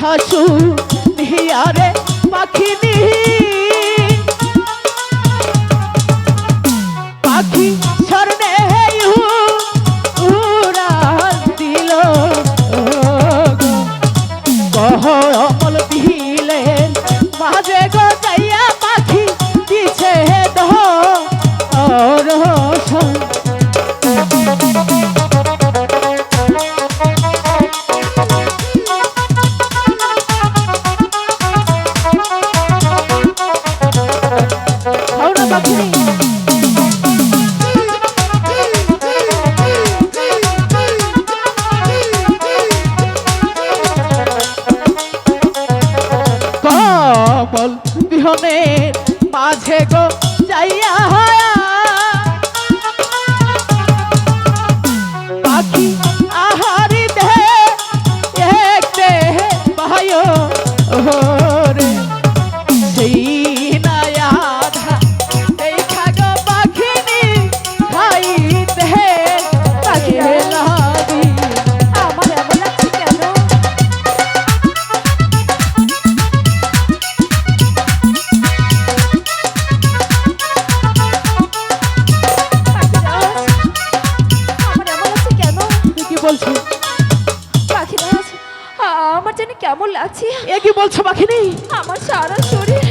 হাসু নিয়ারে পাখিনি পাখি স্বর্ণে উড়াল দিল কমল দিলেন মাঝে গো যাইয়া পাখি দিছে দর্শন কমল বিহনের মাঝে গো যাইয়া পাখি আহারি দেখতে ভাই রে সেই নায়াধা এই খাগো পাখিনি খাইতে পাখি লাগি আমার এমন লাগছে কেন? আমার এমন লাগছে কেন? কি বলছো পাখিরাজ, আমার জানি কেমন লাগছে। এ কি বলছো পাখিনি আমার সারা শরীর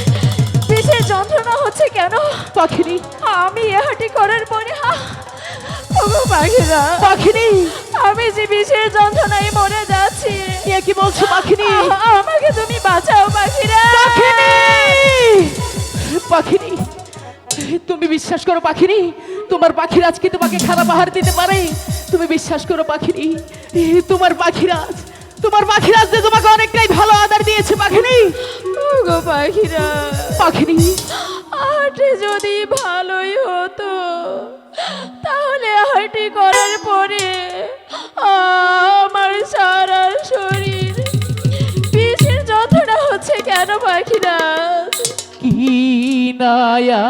বিষের যন্ত্রণা হচ্ছে কেন? পাখিনি আমি এ হাঁটি করার পরে ওগো পাখিরা, পাখিনি আমি যে বিষের যন্ত্রণায় মরে যাচ্ছি। এ কি বলছো পাখিনি আমাকে তুমি বাঁচাও পাখিরা। পাখিনি পাখিনি তুমি বিশ্বাস করো পাখিনি তোমার পাখিরাজ কি তোমাকে খারাপ আহার দিতে পারে? তুমি বিশ্বাস করো পাখিনি তোমার পাখিরাজ যে তোমাকে অনেকটাই ভালো আদর দিয়েছে পাখিনি ওগো পাখিরা, পাখিনি হাঁটি যদি ভালোই হতো তাহলে হাঁটি করার পরে আমার সারা শরীর বিষের যন্ত্রণা হচ্ছে কেন পাখিরা? কি নায়া